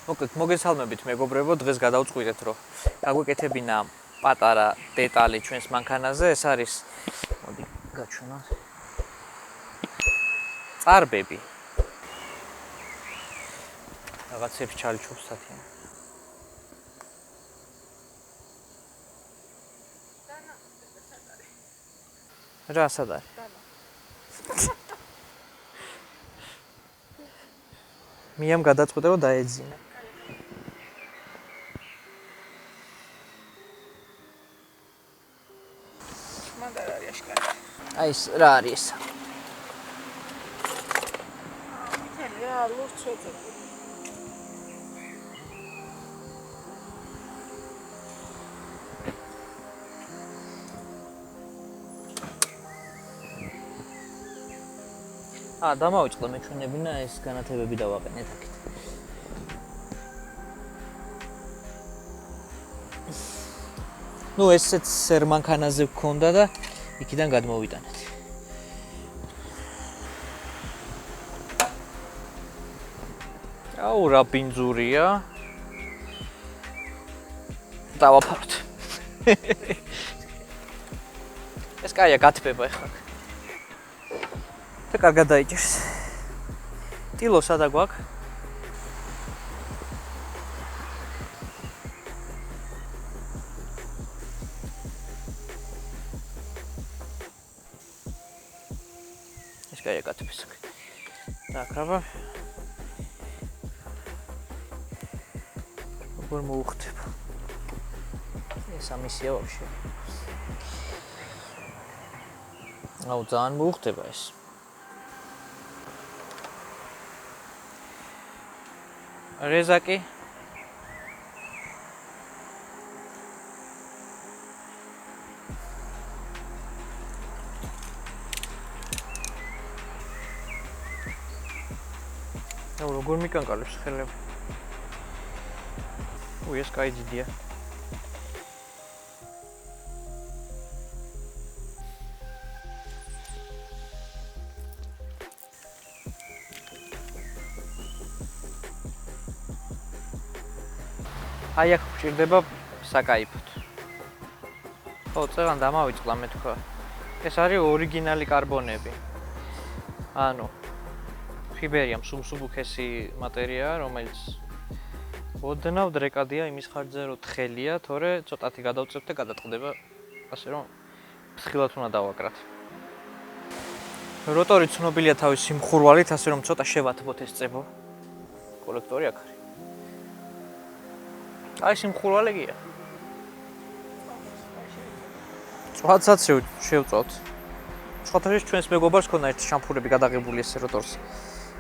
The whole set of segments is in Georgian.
მოგესალმებით მეგობრებო, დღეს გადავწყვიტეთ, რომ გაგვეკეთებინა პატარა დეტალი ჩვენს მანქანაზე, ეს არის, მოდი გაჩვენოთ. წარბები. რაღაცებს ჩალიჩობს სათიან. რა სად არის? მიამ გადაწყვიტა რომ დაეძინა. აი ეს რა არის ეს? დამავიწყდა მეჩვენებინა ეს განათებები დავაყენეთ აქეთ. ესეც სერმანქანაზე გქონდა და იქიდან გადმოვიტანეთ. რა ბინძურია. დავაფაროთ. ეს კაია გათბება ახლა. და კარგად დაიჭერს. ტილო სადა გვაქვს? ეს კაია გათბეს. так, აბა. როგორ მოუხდება? ეს ამისია ვაფშე. ძალიან მოუხდება ეს. რეზაკი როგორ მიკანკალებს ხელები. ეს კაი დიდია. აი აქ გვჭირდება საკაიფოდ. წელან დამავიწყდა მე თქვა. ეს არის ორიგინალი კარბონები. ფიბერია მსუბუქესი მატერია, რომელიც ოდნავ დრეკადია იმის ხარჯზე, რომ თხელია, თორე ცოტათი გადავწევთ და გადაწყდება, ასე რომ ფხილად უნდა დავაკრათ. როტორი ცნობილია თავისი მხურვალით, ასე რომ ცოტა შევათბოთ ეს წებო. კოლექტორი აქ არის. აი სიმხურვალეგია. წვაცაც შევწავთ. სხვათა ჩვენს მეგობარს ქონდა ერთი შამფურები გადაღებული ეს როტორს.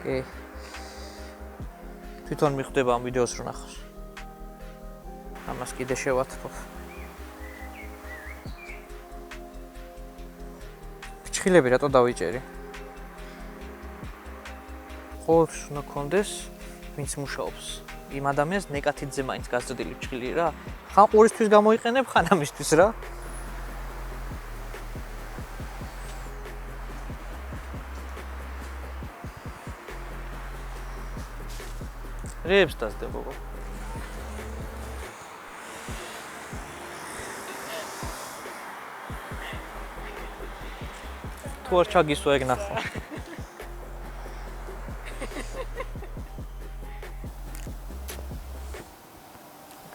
კი. თვითონ მიხვდება ამ ვიდეოს რო ნახავს. ამას კიდე შევათბობ. ფიჩხილები რატო დავიჭერი? ყოველთვის უნდა კონდეს ვინც მუშაობს. იმ ადამიანს ნეკათიძე მაინც გაზრდილი ფიჩხილი რა. ხან ყურისთვის გამოიყენებ, ხან ამისთვის რა. რებს დასდებო. თუ არ ჩაგისვა ეგ ნახო.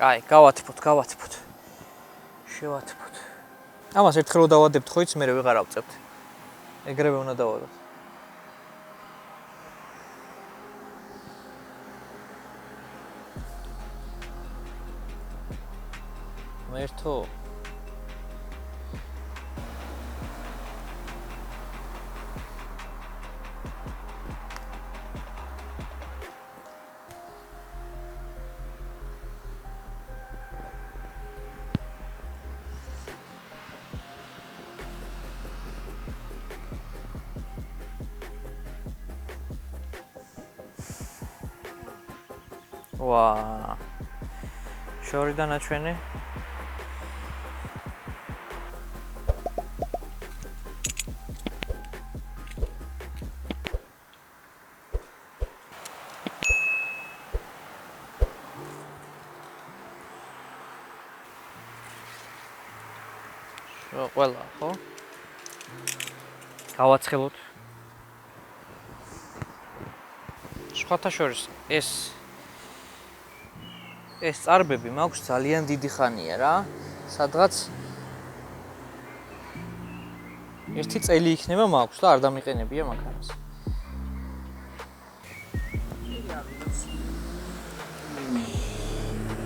კაი, გავათბოთ. შევათბოთ. ამას ერთხელ რომ დავადებთ ხო იცი, მე ვეღარ ავწევთ. ეგრევე უნდა დავადოთ. მერთო. შორიდან აჩვენე. ყველა, ხო? გავაცხელოთ. სხვათა შორის ეს წარბები მაქვს ძალიან დიდი ხანია რა. სადღაც ერთი წელი იქნება მაქვს და არ დამიყენებია მანქანას.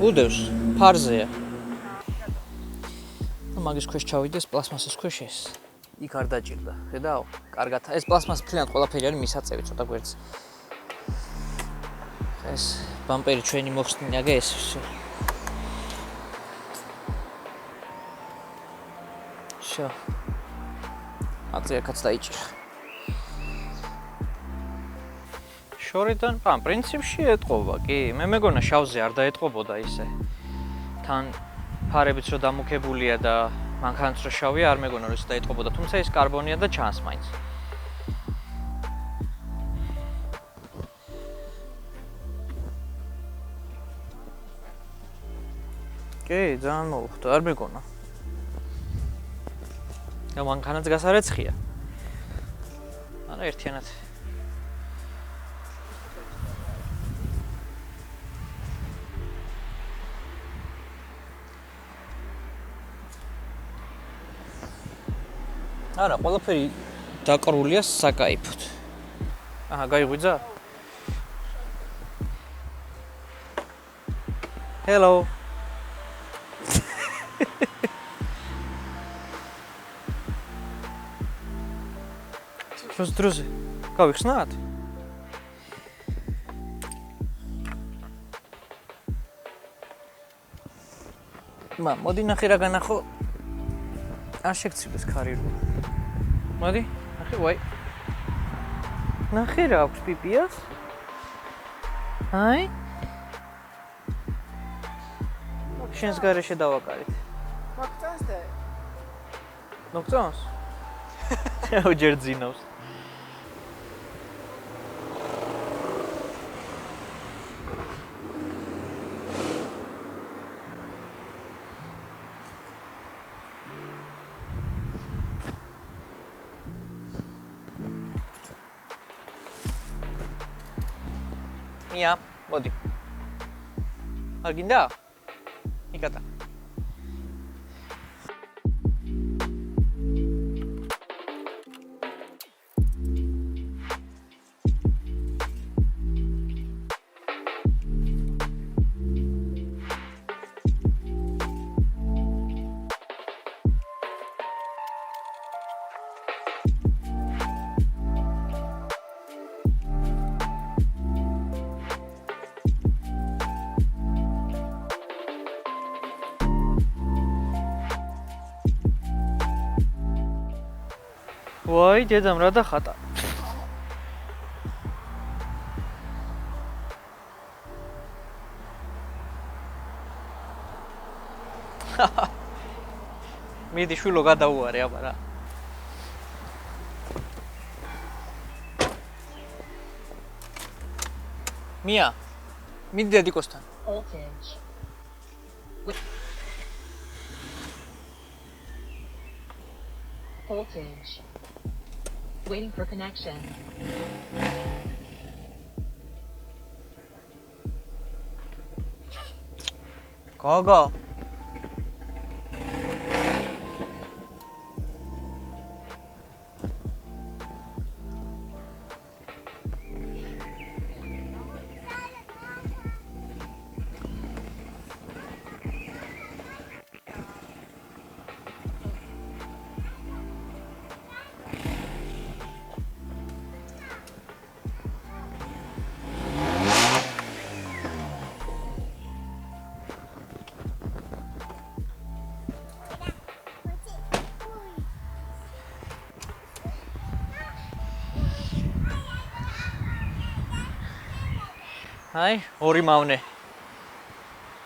უდევს, ფარზეა. მაგის ქვეშ ჩავიდეს პლასმასის ქვეშ ეს. იქ არ დაჭირდა. ხედავ? კარგად. ეს პლასმასი ფლიანად ყველაფერი არის მისაწევი ცოტა გვერდზე. ეს ბამპერი ჩვენი მოხსნია გე ეს. შო. აწიაკაც დაიჭირა. შორიდან, პრინციპში ეტყობა, კი. მე მეგონა შავზე არ დაეტყობოდა ისე. თან ფარებიც რო დამუქებულია და მანქანაც რო შავია, არ მეგონა რომ ის დაეტყობოდა, თუმცა ის კარბონია და ჩანს მაინც. კი, ძალიან მოუხდა, არ მეგონა. და მანქანაც გასარეცხია. არა ერთიანად. არა, ყველაფერი დაკრულია საკაიფოდ. აჰა, გაიღვიძა? Hello. დროზე. გავიხსნათ? მოდი ნახე რა განახო. არ შეგცივდეს ქარი რო. მოდი, ნახე, ვაი. ნახე რა აქვს პიპიას? აი. შენს გარეშე დავაკარით. მოგწონს და? მოგწონს? ჯერ ძინავს. მია, მოდი. არ გინდა? იკატა. ვაი, დედამ რა დახატა. მიდი შვილო გადაუარე აბა რა. მია, მიდი დედიკოსთან. Voltage. Waiting for connection. Go. Hai, ორი მავნე.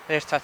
ერთად.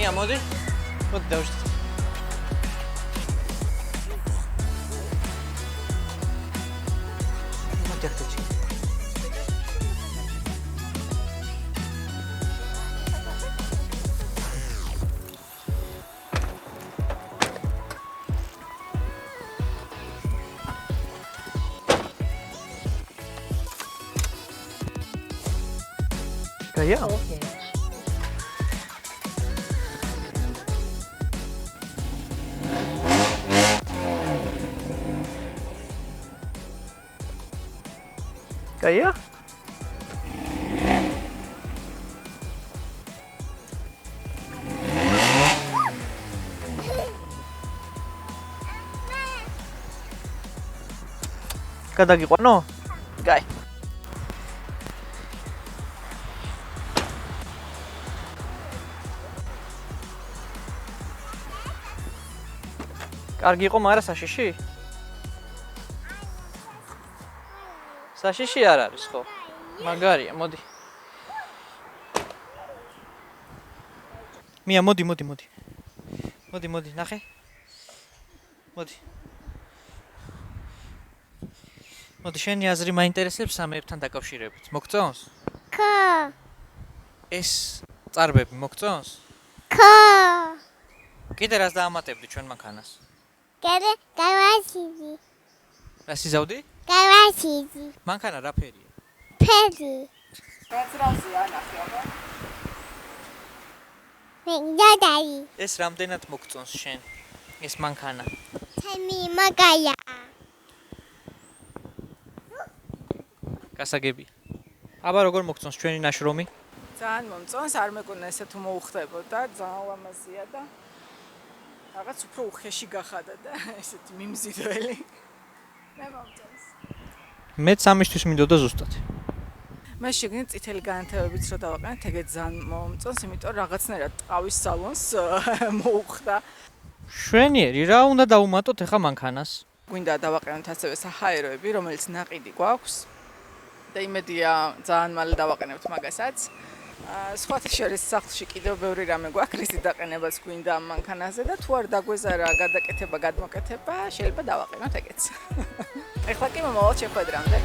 მია, მოდი. მოდი დავშტო. მოდი ახტეჩი. გაია? Voltage. გაია? გადაგიყვანო? გაი. კარგი იყო, მაგრამ საშიში? საშიში არ არის, ხო? მაგარია, მოდი. მია, მოდი. მოდი, ნახე. მოდი. მოდი, შენი აზრი მაინტერესებს სამეებთან დაკავშირებით. მოგწონს? ხო. ეს წარბები მოგწონს? ხო. კიდე რას დაამატებდი ჩვენ მანქანას? კიდე გავაშიძი. რას იზავდი? გავაშიძი. მანქანა რა ფერია? ფერი. გაძრავზეა ნახე აბა. მე დადაი. ეს რამდენად მოგწონს შენ? ეს მანქანა. ჩემი მაგაია. გასაგებია. აბა როგორ მოგწონს ჩვენი ნაშრომი? ძალიან მომწონს, არ მეკონა ესე თუ მოუხდებოდა, ძალიან ლამაზია და რაღაც უფრო უხეში გახადა და ესეთი მიმზიდველი. მე მომწონს. მეც ამისთვის მინდოდა ზუსტად. მე შეგნით წითელი განათებებიც რო დავაყენეთ, ეგეც ძალიან მომწონს, იმიტომ რაღაცნაირად ტყავის სალონს მოუხდა. შვენიერი, რა უნდა დავუმატოთ ახლა მანქანას? გვინდა დავაყენოთ ასევე საჰაეროები, რომელიც ნაყიდი გვაქვს. და იმედია ძალიან მალე დავაყენებთ მაგასაც. სხვათა შორის სახლში კიდევ ბევრი რამე გვაქვს, რისი დაყენებაც გვინდა ამ მანქანაზე და თუ არ დაგვეზარა გადაკეთება, გადმოკეთება, შეიძლება დავაყენოთ ეგეც. ეხლა კი მომავალ შეხვედრამდე.